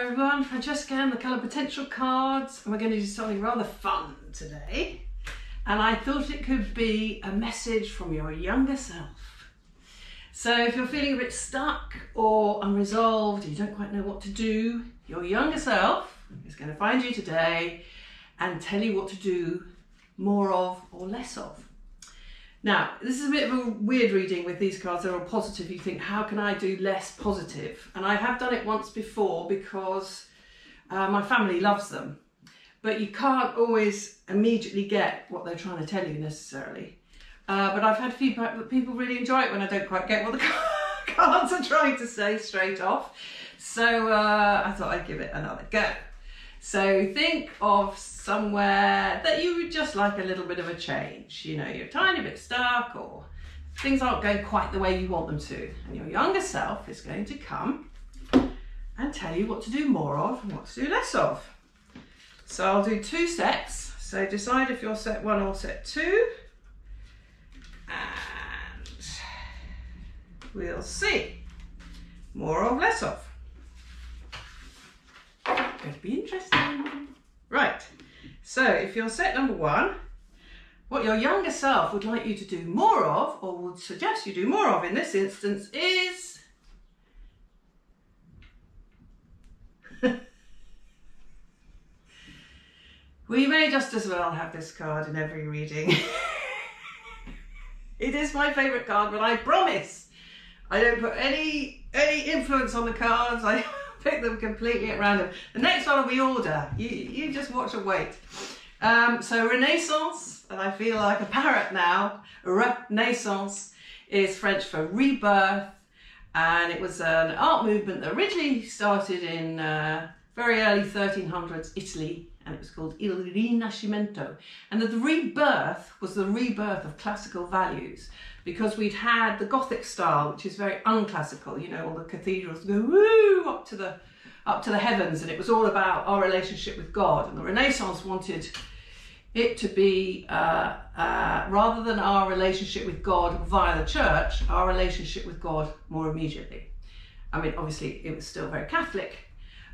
everyone, Francesca and the Colour Potential cards, and we're going to do something rather fun today. And I thought it could be a message from your younger self. So if you're feeling a bit stuck or unresolved, you don't quite know what to do, your younger self is going to find you today and tell you what to do more of or less of. Now, this is a bit of a weird reading with these cards. They're all positive. You think, how can I do less positive? And I have done it once before because my family loves them. But you can't always immediately get what they're trying to tell you necessarily. But I've had feedback that people really enjoy it when I don't quite get what the cards are trying to say straight off. So I thought I'd give it another go. So think of somewhere that you would just like a little bit of a change. You know, you're a tiny bit stuck or things aren't going quite the way you want them to. And your younger self is going to come and tell you what to do more of and what to do less of. So I'll do 2 sets. So decide if you're set 1 or set 2. And we'll see. More of, less of. Going to be interesting. Right, so if you're set number 1, what your younger self would like you to do more of, or would suggest you do more of in this instance, is we may just as well have this card in every reading. It is my favourite card, but I promise I don't put any influence on the cards. I pick them completely at random. The next one will be order. You just watch and wait. So Renaissance, and I feel like a parrot now. Renaissance is French for rebirth, and it was an art movement that originally started in very early 1300s Italy, and it was called Il Rinascimento. And the rebirth was the rebirth of classical values, because we'd had the Gothic style, which is very unclassical. You know, all the cathedrals go woo up to the heavens, and it was all about our relationship with God. And the Renaissance wanted it to be rather than our relationship with God via the church, our relationship with God more immediately. I mean, obviously it was still very Catholic,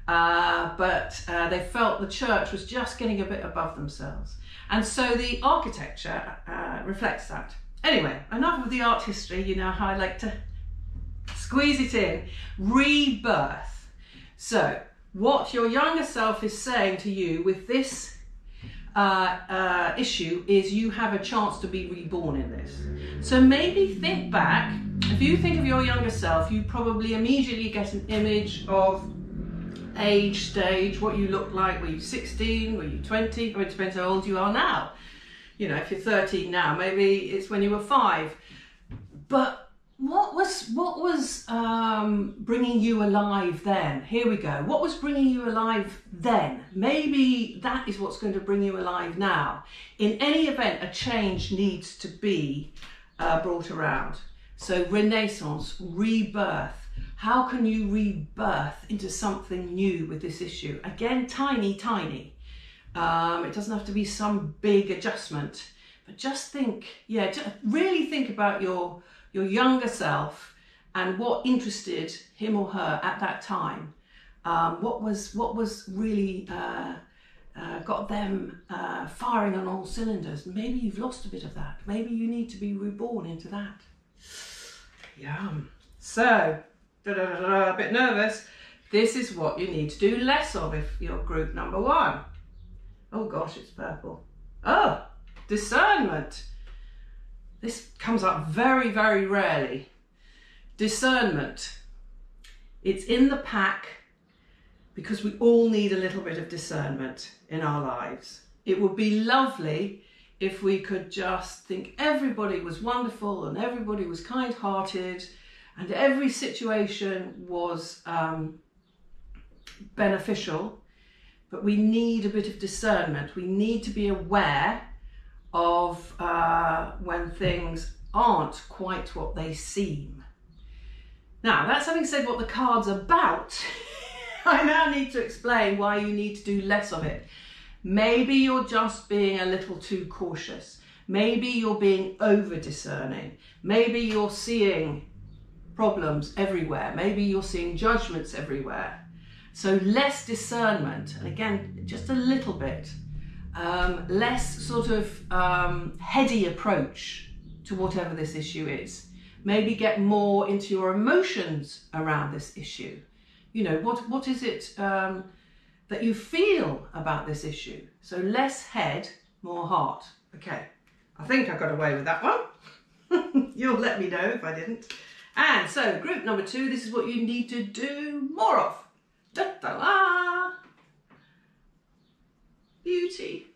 but they felt the church was just getting a bit above themselves, and so the architecture reflects that. Anyway, enough of the art history. You know how I like to squeeze it in. Rebirth. So, what your younger self is saying to you with this issue is you have a chance to be reborn in this. So maybe think back. If you think of your younger self, you probably immediately get an image of age, stage, what you looked like. Were you 16? Were you 20? I mean, it depends how old you are now. You know, if you're 13 now, maybe it's when you were 5. But what was bringing you alive then? Here we go. What was bringing you alive then? Maybe that is what's going to bring you alive now. In any event, a change needs to be brought around. So Renaissance, rebirth. How can you rebirth into something new with this issue? Again, tiny, tiny. It doesn't have to be some big adjustment, but just think, just really think about your younger self and what interested him or her at that time. What was really got them firing on all cylinders. Maybe you've lost a bit of that. Maybe you need to be reborn into that. Yum. So, a bit nervous. This is what you need to do less of if you're group number 1. Oh gosh, it's purple. Oh, discernment. This comes up very, very rarely. Discernment. It's in the pack because we all need a little bit of discernment in our lives. It would be lovely if we could just think everybody was wonderful and everybody was kind-hearted and every situation was beneficial. But we need a bit of discernment. We need to be aware of when things aren't quite what they seem. Now, that's having said what the card's about, I now need to explain why you need to do less of it. Maybe you're just being a little too cautious. Maybe you're being over-discerning. Maybe you're seeing problems everywhere. Maybe you're seeing judgments everywhere. So less discernment, and again, just a little bit, less sort of heady approach to whatever this issue is. Maybe get more into your emotions around this issue. You know, what is it that you feel about this issue? So less head, more heart. Okay, I think I got away with that one. You'll let me know if I didn't. And so group number 2, this is what you need to do more of. Da-da-la. Beauty.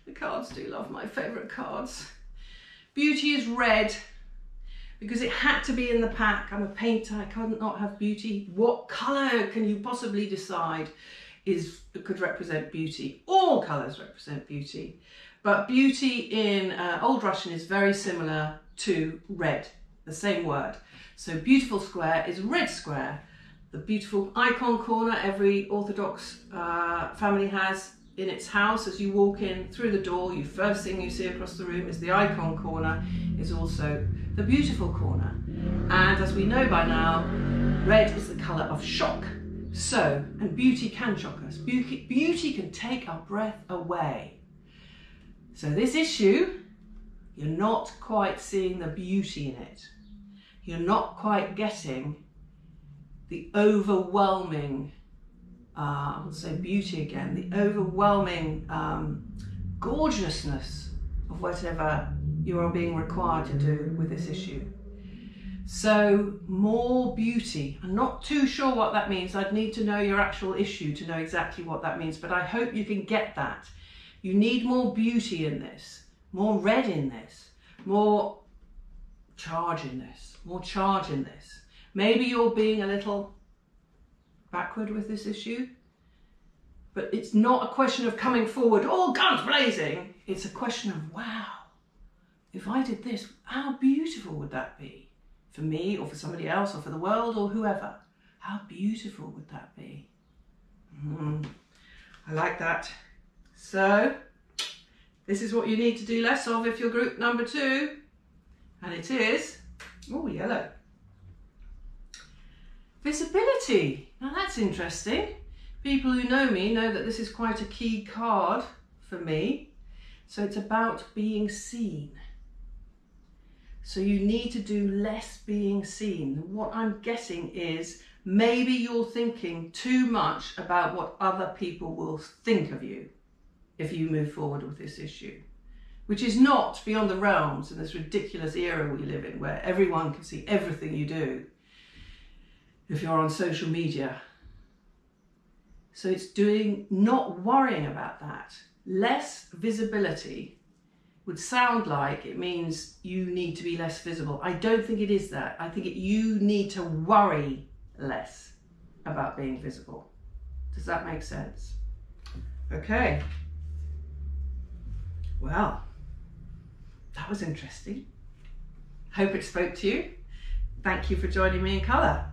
The cards do love my favourite cards. Beauty is red because it had to be in the pack. I'm a painter, I can't not have beauty. What colour can you possibly decide could represent beauty? All colours represent beauty. But beauty in Old Russian is very similar to red, the same word. So beautiful square is red square. The beautiful icon corner every Orthodox family has in its house. As you walk in through the door, the first thing you see across the room is the icon corner, is also the beautiful corner. And as we know by now, red is the colour of shock. So, and beauty can shock us. Beauty can take our breath away. So this issue, you're not quite seeing the beauty in it. You're not quite getting the overwhelming, I will say beauty again, the overwhelming gorgeousness of whatever you are being required to do with this issue. So more beauty. I'm not too sure what that means. I'd need to know your actual issue to know exactly what that means, but I hope you can get that. You need more beauty in this, more red in this, more charge in this, more charge in this. Maybe you're being a little backward with this issue, but it's not a question of coming forward, all guns blazing. It's a question of, wow, if I did this, how beautiful would that be? For me, or for somebody else, or for the world, or whoever. How beautiful would that be? I like that. So, this is what you need to do less of if you're group number 2. And it is, oh, yellow. Visibility. Now that's interesting. People who know me know that this is quite a key card for me. So it's about being seen. So you need to do less being seen. What I'm getting is maybe you're thinking too much about what other people will think of you if you move forward with this issue, which is not beyond the realms in this ridiculous era we live in where everyone can see everything you do if you're on social media. So it's not worrying about that. Less visibility would sound like it means you need to be less visible. I don't think it is that. I think you need to worry less about being visible. Does that make sense? Okay. Well, that was interesting. Hope it spoke to you. Thank you for joining me in colour.